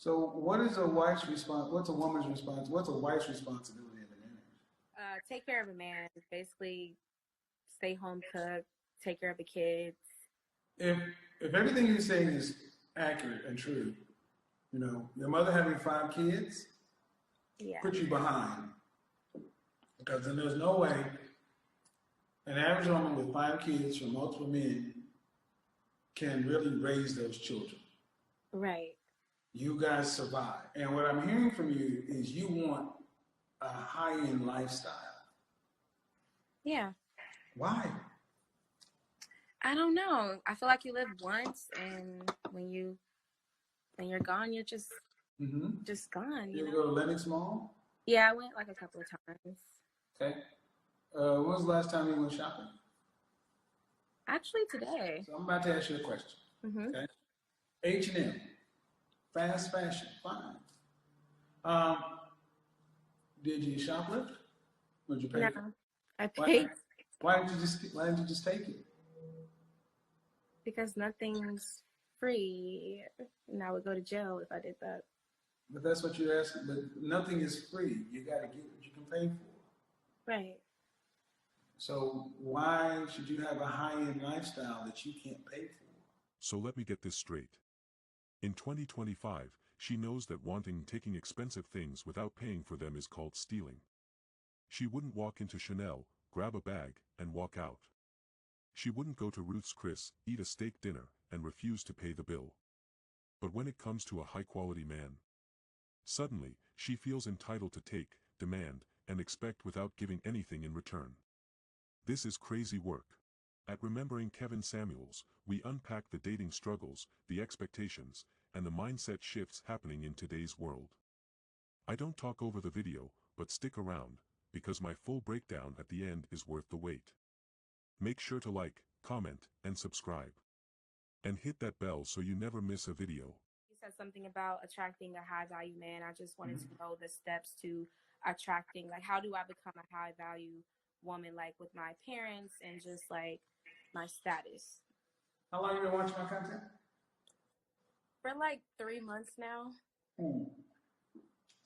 So, what is a wife's response? What's a woman's response? What's a wife's responsibility in the marriage? Take care of a man. Basically, stay home, cook, take care of the kids. If if everything you're saying is accurate and true, you know, your mother having 5 kids Yeah. puts you behind because then there's no way an average woman with 5 kids from multiple men can really raise those children. Right. You guys survive, and what I'm hearing from you is you want a high-end lifestyle. Yeah. Why? I don't know. I feel like you live once, and when you're gone, you're just gone. You ever go to Lenox Mall? Yeah, I went like a couple of times. Okay. When was the last time you went shopping? Actually, today. So I'm about to ask you a question. Okay. H&M, fast fashion, fine. Um, did you shoplift? Or did you pay? No, For it? I paid Why didn't you just take it? because nothing's free, and I would go to jail if I did that. But that's what you're asking. But nothing is free. You got to get what you can pay for. Right. So why should you have a high-end lifestyle that you can't pay for? So let me get this straight. In 2025, she knows that taking expensive things without paying for them is called stealing. She wouldn't walk into Chanel, grab a bag, and walk out. She wouldn't go to Ruth's Chris, eat a steak dinner, and refuse to pay the bill. But when it comes to a high-quality man, suddenly, she feels entitled to take, demand, and expect without giving anything in return. This is crazy work. At Remembering Kevin Samuels, we unpack the dating struggles, the expectations, and the mindset shifts happening in today's world. I don't talk over the video, but stick around, because my full breakdown at the end is worth the wait. Make sure to like, comment, and subscribe. And hit that bell so you never miss a video. You said something about attracting a high value man. I just wanted to know the steps to attracting, like, how do I become a high value woman, like with my parents and just like my status? How long have you been watching my content? For like 3 months now.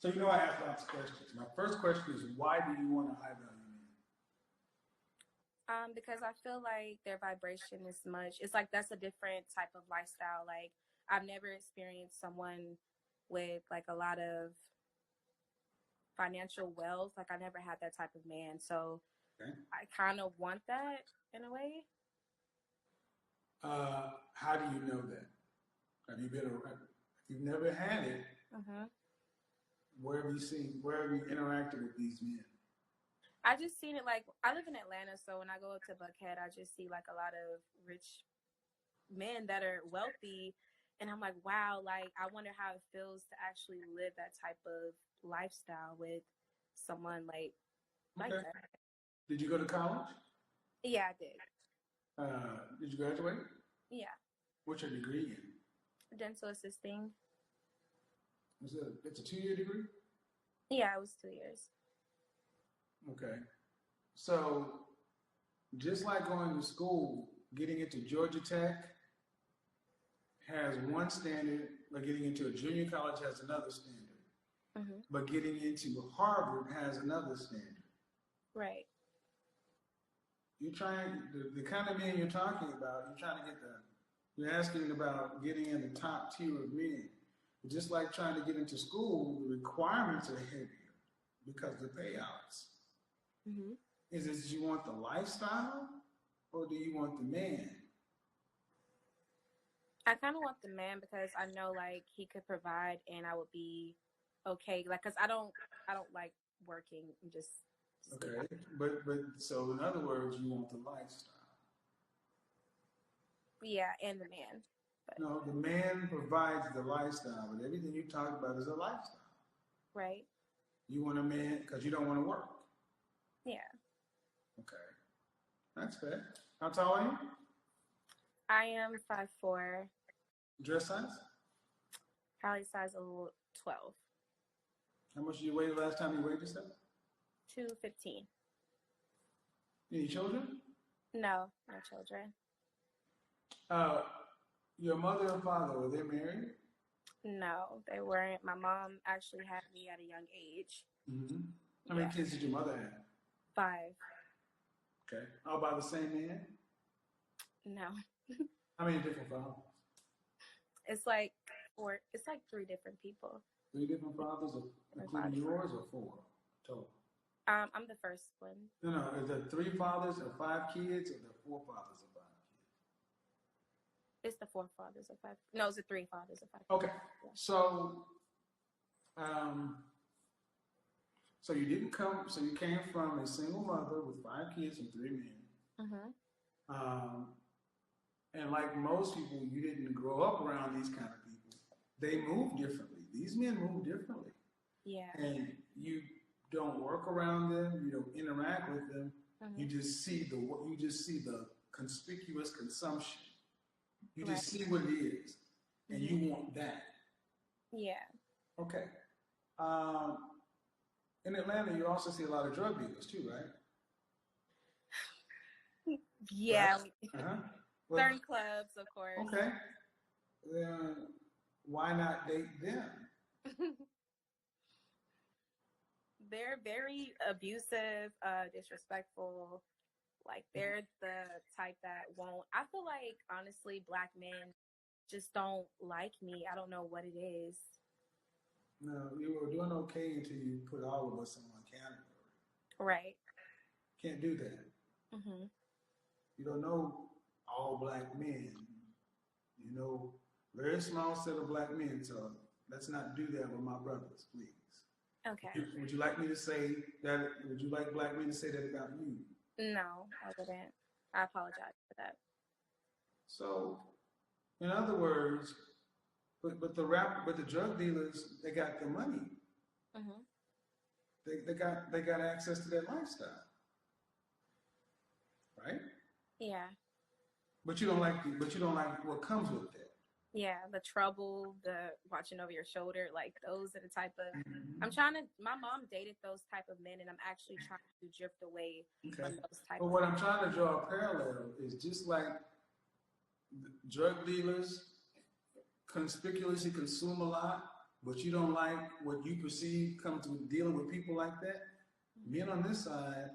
So you know I ask lots of questions. My first question is, why do you want a high value man? Because I feel like their vibration is much. It's like that's a different type of lifestyle. Like I've never experienced someone with like a lot of financial wealth. Like I never had that type of man. So I kind of want that in a way. How do you know that? Have you been around? If you've never had it, where have you interacted with these men? I just seen it, like I live in Atlanta, so when I go up to Buckhead, I just see like a lot of rich men that are wealthy, and I'm like, wow, like I wonder how it feels to actually live that type of lifestyle with someone like that. Did you go to college? Yeah, I did. Did you graduate? Yeah. What's your degree in? Dental assisting. It's a 2-year degree? Yeah, it was 2 years. Okay. So, just like going to school, getting into Georgia Tech has one standard, but getting into a junior college has another standard. But getting into Harvard has another standard. Right. You're trying, the kind of men you're talking about, you're asking about getting in the top tier of men. Just like trying to get into school, the requirements are heavier because of the payouts. Is it you want the lifestyle or do you want the man? I kind of want the man because I know like he could provide and I would be okay. Like, cause I don't like working. Just okay. But so in other words, you want the lifestyle. Yeah, and the man. But. No, the man provides the lifestyle, but everything you talk about is a lifestyle. Right. You want a man because you don't want to work. Yeah. Okay. That's fair. How tall are you? I am 5'4". Dress size? Probably size 12. How much did you weigh the last time you weighed yourself? 215. Any children? No, no children. Your mother and father, were they married? No, they weren't. My mom actually had me at a young age. Mm-hmm. How Yeah. many kids did your mother have? 5. Okay. All by the same man? No. How many different fathers? It's like 4. It's like 3 different people. 3 different fathers, including yours, or 4 total? I'm the first one. No. Is there 3 fathers or 5 kids, or there 4 fathers or 5 kids? It's the 4 fathers of 5. No, it's the 3 fathers of 5. Okay. Yeah. So, so you didn't come. So you came from a single mother with 5 kids and 3 men. Mm-hmm. And like most people, you didn't grow up around these kind of people. They move differently. These men move differently. Yeah. And you don't work around them. You don't interact with them. Mm-hmm. You just see the conspicuous consumption. You just see what it is, and Mm-hmm. you want that. Yeah. Okay. In Atlanta, you also see a lot of drug dealers too, right? Yeah. Right? Uh-huh. Well, certain clubs, of course. Okay. Why not date them? They're very abusive, disrespectful. Like, they're the type that won't. I feel like, honestly, Black men just don't like me. I don't know what it is. No, you were doing okay until you put all of us in one category. Right. Can't do that. Mm-hmm. You don't know all Black men. You know, very small set of Black men. So let's not do that with my brothers, please. Okay. Would you like me to say that? Would you like Black men to say that about you? No, I wouldn't. I apologize for that. So, in other words, but the drug dealers, they got the money. Mm-hmm. They got access to that lifestyle, right? Yeah. But you don't like what comes with that. Yeah, the trouble, the watching over your shoulder, like those are the type of. Mm-hmm. My mom dated those type of men, and I'm actually trying to drift away from those type But of. what I'm trying to draw a parallel is just like drug dealers conspicuously consume a lot, but you don't like what you perceive comes with dealing with people like that. Men on this side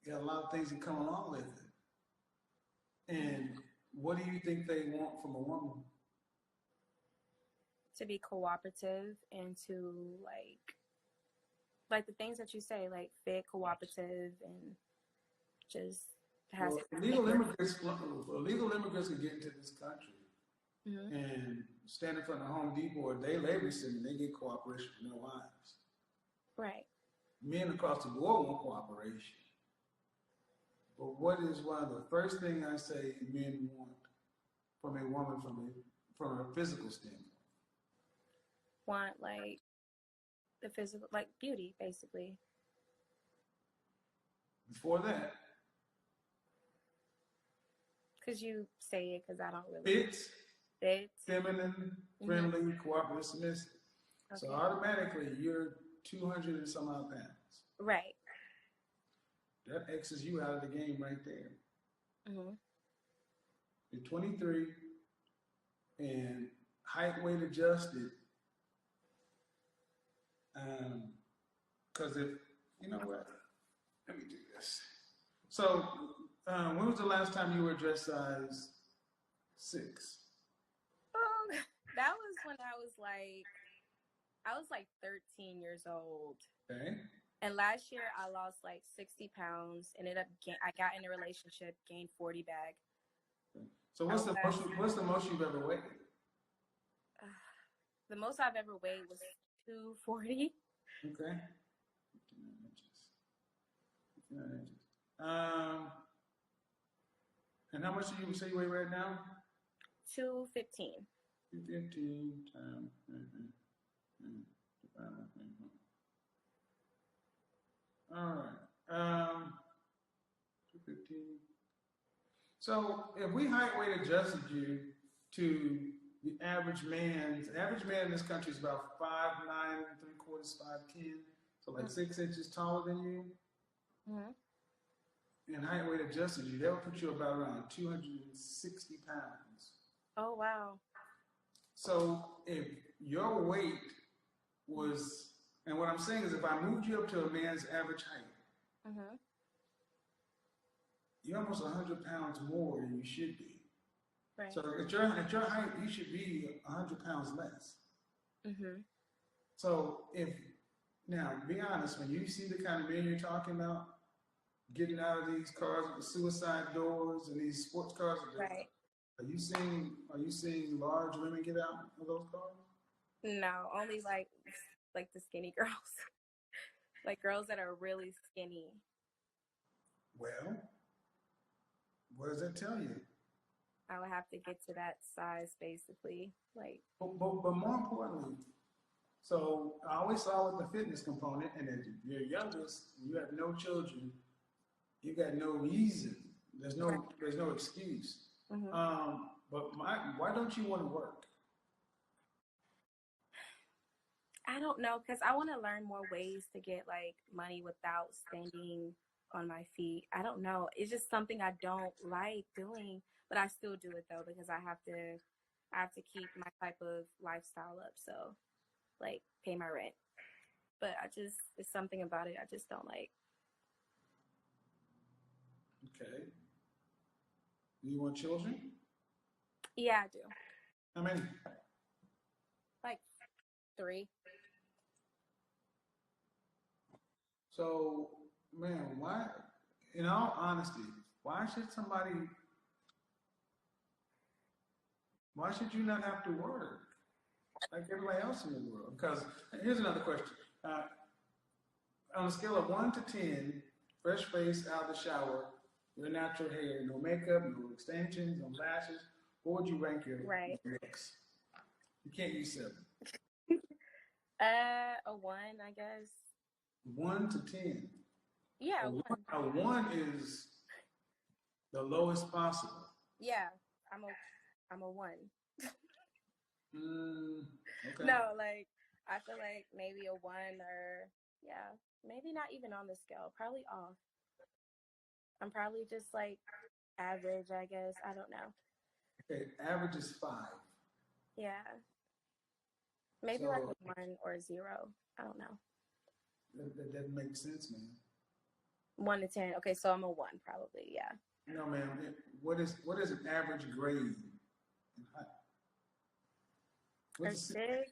got a lot of things that come along with it. And what do you think they want from a woman? To be cooperative and to like the things that you say, like fit, cooperative, and just has. Well, illegal immigrants can get into this country Mm-hmm. and stand in front of Home Depot or day labor center, they get cooperation from their wives. Right. Men across the board want cooperation. But what is one of the first things I say men want from a woman from a physical standpoint? Want like the physical, like beauty, basically. Before that, because you say it, because I don't really. Fit, feminine, friendly, mm-hmm. cooperative, submissive. Okay. So automatically you're 200 and some odd pounds. Right. That X's you out of the game right there. Mm-hmm. You're 23 and height, weight adjusted. Because if, you know what, let me do this. So when was the last time you were dress size 6? That was when I was like 13 years old. Okay. And last year I lost like 60 pounds. I got in a relationship, gained 40 back. Okay. So what's the most you've ever weighed? The most I've ever weighed was 240. Okay. 59 inches. And how much do you say you weigh right now? 215. 215 times. All right. 215. So if we height weight adjusted you to the average man in this country is about 5'9", 3/4, 5'10", so like 6 inches taller than you. Mm-hmm. And height weight adjusted you, that would put you about around 260 pounds. Oh wow. So if your weight was, and what I'm saying is if I moved you up to a man's average height, Mm-hmm. you're almost 100 pounds more than you should be. Right. So at your height, you should be 100 pounds less. Mm-hmm. So now, be honest, when you see the kind of men you're talking about, getting out of these cars with the suicide doors and these sports cars, Right. are you seeing large women get out of those cars? No, only like the skinny girls. Like girls that are really skinny. Well, what does that tell you? I would have to get to that size basically. Like, But more importantly, so I always saw with the fitness component, and if you're youngest, you have no children, you got no reason. There's no excuse. mm-hmm. But why don't you want to work? I don't know, because I want to learn more ways to get like money without standing on my feet. I don't know. It's just something I don't like doing, but I still do it though because I have to keep my type of lifestyle up. So like pay my rent. But it's something about it I just don't like. Okay. Do you want children? Yeah, I do. How many? Like 3. So, man, why, in all honesty, why should you not have to work like everybody else in the world? Because here's another question. On a scale of 1 to 10, fresh face, out of the shower, your natural hair, no makeup, no extensions, no lashes, what would you rank your looks? You can't use 7. A 1, I guess. 1 to 10. Yeah, a 1 is the lowest possible. Yeah, I'm a 1. Okay. No, like I feel like maybe a 1 or maybe not even on the scale. Probably off. I'm probably just like average, I guess. I don't know. Okay, average is 5. Yeah. Maybe like a 1 or a 0. I don't know. That doesn't make sense, man. 1 to 10. Okay, so I'm a 1 probably. Yeah. No, ma'am. What is an average grade? What's a 6.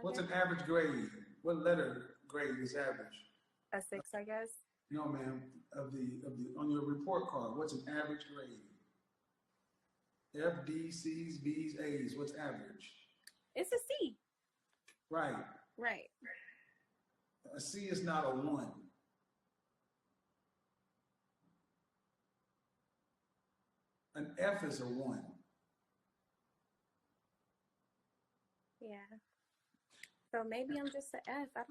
What's an average grade? What letter grade is average? A 6, I guess. No, ma'am. Of the on your report card, what's an average grade? F, D, C's, B's, A's. What's average? It's a C. Right. Right. A C is not a 1. An F is a 1. Yeah. So maybe I'm just an F. I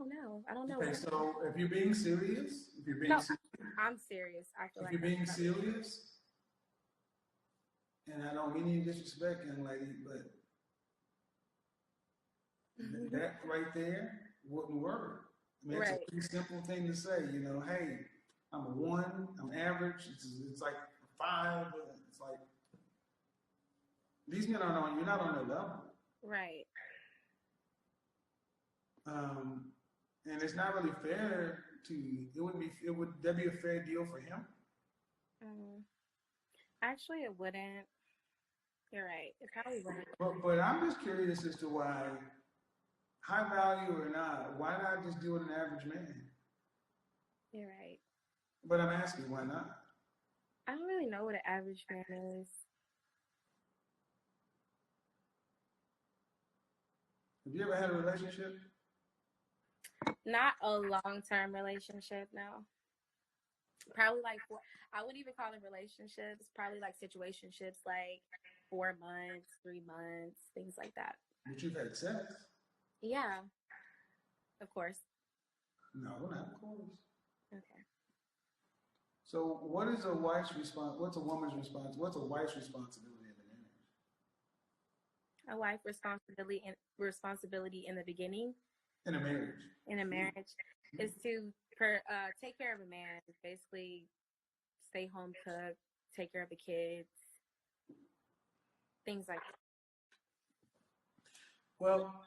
don't know. Okay, so if you're being serious, I'm serious. I feel if like you're being serious, and I don't mean any disrespect, young lady, but that right there wouldn't work. I mean, it's a pretty simple thing to say, hey, I'm a 1, I'm average, it's like a 5, it's like, these men you're not on their level. Right. And it's not really fair would that be a fair deal for him? Actually, it wouldn't. You're right. It probably wouldn't. But I'm just curious as to why, high value or not, why not just do it an average man? You're right. But I'm asking, why not? I don't really know what an average man is. Have you ever had a relationship? Not a long-term relationship, no. Probably like I wouldn't even call them relationships. Probably like situationships, like 4 months, 3 months, things like that. But you've had sex? Yeah, of course. No, not of course. Okay. So, what is a wife's response? What's a woman's response? What's a wife's responsibility in the marriage? A wife responsibility in the beginning. In a marriage. In a marriage is to take care of a man. Basically, stay home, cook, take care of the kids, things like that. Well,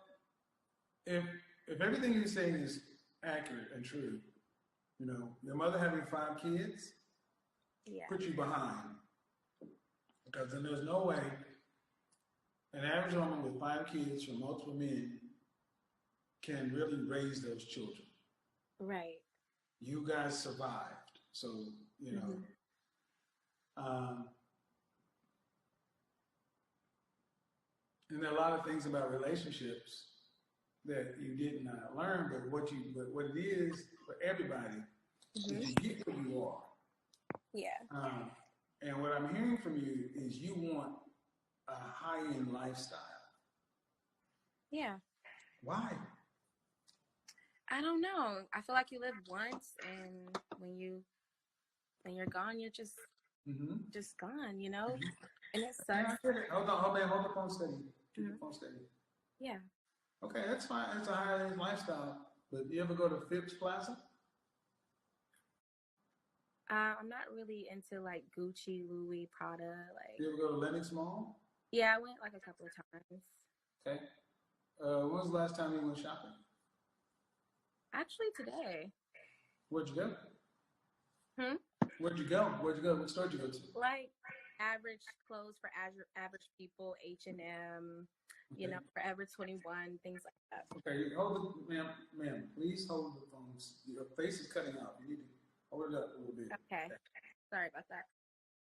if everything you're saying is accurate and true, you know, your mother having 5 kids Yeah. put you behind. Because then there's no way an average woman with 5 kids from multiple men can really raise those children. Right. You guys survived. So, you know, and there are a lot of things about relationships that you did not learn, but what it is for everybody is you get who you are. Yeah. And what I'm hearing from you is you want a high-end lifestyle. Yeah. Why? I don't know. I feel like you live once, and when you're gone, you're just gone, you know. And it sucks. Hold the phone steady. Keep the phone steady. Yeah. Okay, that's fine. It's a high-end lifestyle. But you ever go to Phipps Plaza? I'm not really into like Gucci, Louis, Prada. Like. You ever go to Lenox Mall? Yeah, I went like a couple of times. Okay. When was the last time you went shopping? Actually, today. Where'd you go? Where'd you go? What store did you go to? Like average clothes for average people, H&M, you know, Forever 21, things like that. Okay, hold the, ma'am, please hold the phone. Your face is cutting out. You need to hold it up a little bit. Okay. Sorry about that.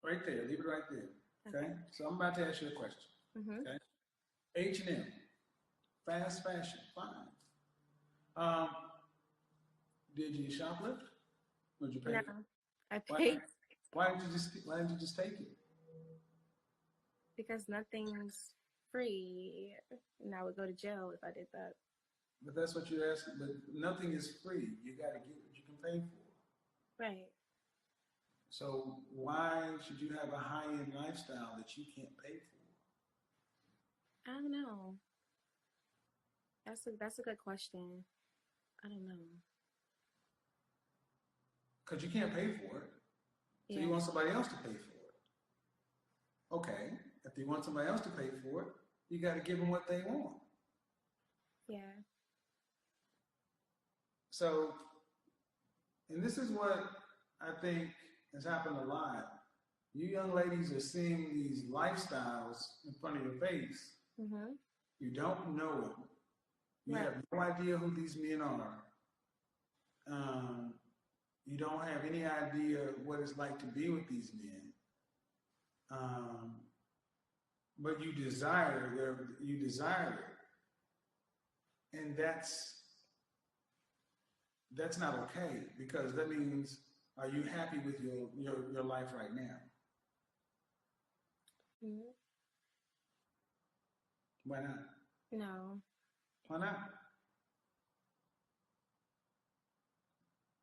Right there. Leave it right there. Okay? So I'm about to ask you a question. Okay? H&M. Fast fashion. Fine. Did you shoplift? Would you pay? No, I paid. Why didn't you just take it? Because nothing's free, and I would go to jail if I did that. But that's what you're asking. But nothing is free. You got to get what you can pay for. Right. So why should you have a high-end lifestyle that you can't pay for? I don't know. That's a good question. I don't know. Because you can't pay for it. So you want somebody else to pay for it. Okay. If you want somebody else to pay for it, you got to give them what they want. Yeah. So, and this is what I think has happened a lot. You young ladies are seeing these lifestyles in front of your face. You don't know them. You have no idea who these men are. You don't have any idea what it's like to be with these men. But you desire it. And that's not okay, because that means, are you happy with your life right now? Why not? No. Why not?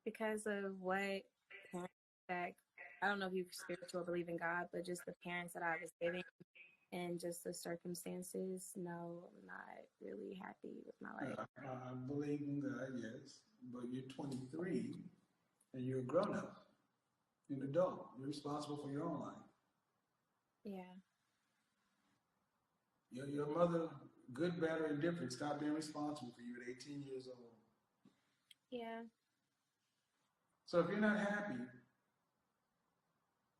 Because of what I don't know if you're spiritual or believe in God, but just the parents that I was given and just the circumstances, no, I'm not really happy with my life. I believe in God, yes, but you're 23 and you're a grown-up, you're an adult, you're responsible for your own life. Yeah. Your mother, good, bad, or indifferent, stopped being responsible for you at 18 years old. Yeah. So if you're not happy,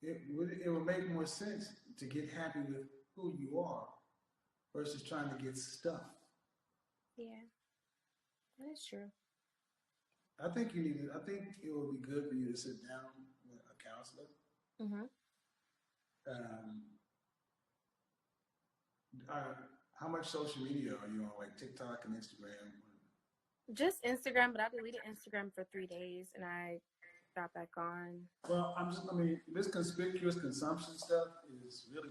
it would make more sense to get happy with who you are versus trying to get stuff. Yeah, that is true. I think it would be good for you to sit down with a counselor. How much social media are you on, like TikTok and Instagram? Just Instagram, but I deleted Instagram for 3 days and I got back on. Well, this conspicuous consumption stuff is really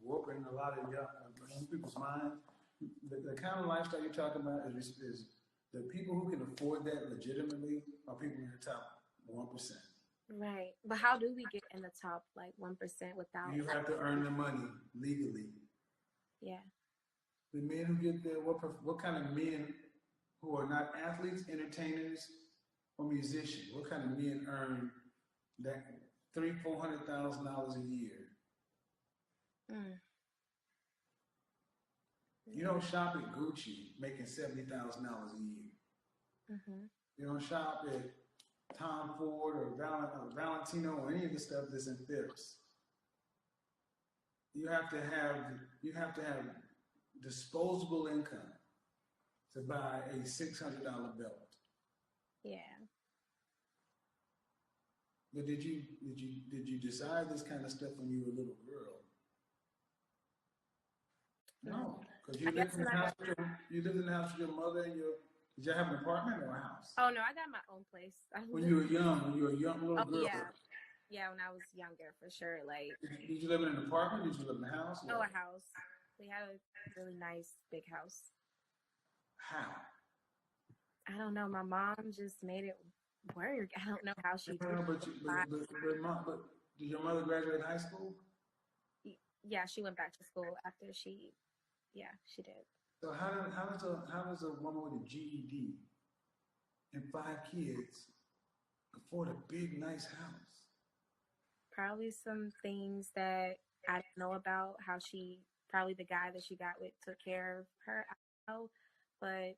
warping a lot of young people's minds. The kind of lifestyle you're talking about is the people who can afford that legitimately are people in the top 1%. Right. But how do we get in the top, like, 1% without... You have to earn the money legally. Yeah. The men who get there, what kind of men who are not athletes, entertainers, or musicians, what kind of men earn that $300,000-$400,000 a year? You don't shop at Gucci making $70,000 a year. Mm-hmm. You don't shop at Tom Ford or Valentino or any of the stuff that's in thrips. You have to have disposable income to buy a $600 belt. Yeah. But did you decide this kind of stuff when you were a little girl? No, because I guess when I got, you lived in the house with your mother and your. Did you have an apartment or a house? oh no, I got my own place. When you were a young little Oh girl. yeah, when I was younger, for sure. Like, did you live in an apartment? Did you live in a house? oh, a house. We had a really nice big house. How? I don't know. My mom just made it work. I don't know how she did. But did your mother graduate high school? Yeah, she went back to school after she did. So how does a woman with a GED and 5 kids afford a big nice house? Probably some things that I don't know about. How probably the guy that she got with took care of her. I don't know, but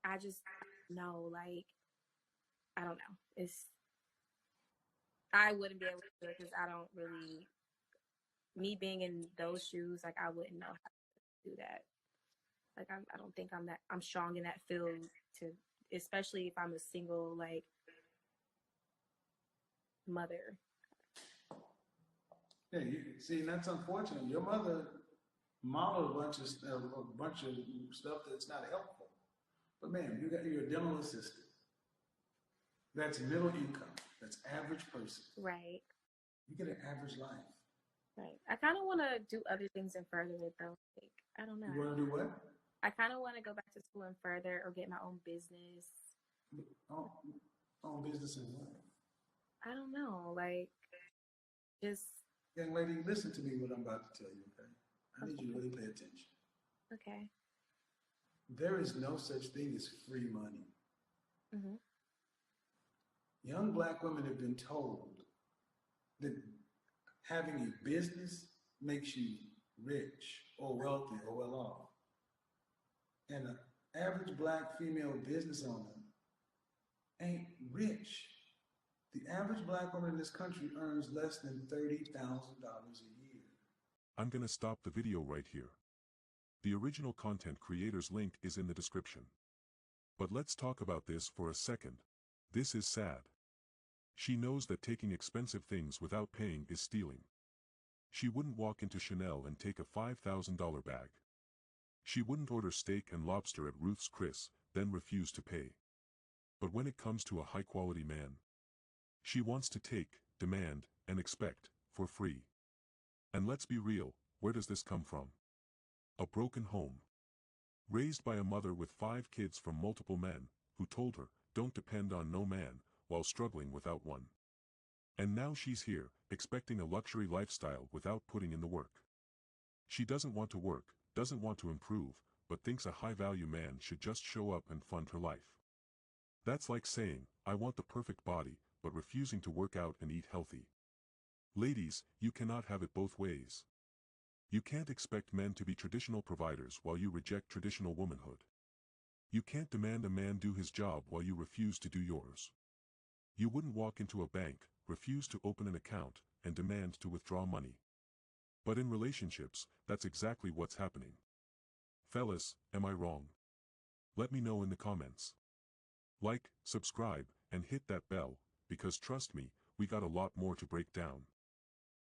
I just know, like, I don't know. I wouldn't be able to do it because I don't really, me being in those shoes, like, I wouldn't know how to do that. Like, I don't think I'm strong in that field especially if I'm a single, like, mother. Yeah, see, that's unfortunate. Your mother modeled a bunch of stuff that's not helpful. But man, you're a dental assistant. That's middle income. That's average person. Right. You get an average life. Right. I kind of want to do other things and further it though. Like, I don't know. You want to do what? I kind of want to go back to school and further, or get my own business. Own business in what? I don't know. Like, just. Young lady, listen to me what I'm about to tell you, okay? I need you to really pay attention. Okay. There is no such thing as free money. Mm-hmm. Young black women have been told that having a business makes you rich or wealthy or well off. And an average black female business owner ain't rich. The average black woman in this country earns less than $30,000 a year. I'm gonna stop the video right here. The original content creator's link is in the description. But let's talk about this for a second. This is sad. She knows that taking expensive things without paying is stealing. She wouldn't walk into Chanel and take a $5,000 bag. She wouldn't order steak and lobster at Ruth's Chris, then refuse to pay. But when it comes to a high-quality man, she wants to take, demand, and expect, for free. And let's be real, where does this come from? A broken home. Raised by a mother with 5 kids from multiple men, who told her, don't depend on no man, while struggling without one. And now she's here, expecting a luxury lifestyle without putting in the work. She doesn't want to work, doesn't want to improve, but thinks a high-value man should just show up and fund her life. That's like saying, I want the perfect body, but refusing to work out and eat healthy. Ladies, you cannot have it both ways. You can't expect men to be traditional providers while you reject traditional womanhood. You can't demand a man do his job while you refuse to do yours. You wouldn't walk into a bank, refuse to open an account, and demand to withdraw money. But in relationships, that's exactly what's happening. Fellas, am I wrong? Let me know in the comments. Like, subscribe, and hit that bell, because trust me, we got a lot more to break down.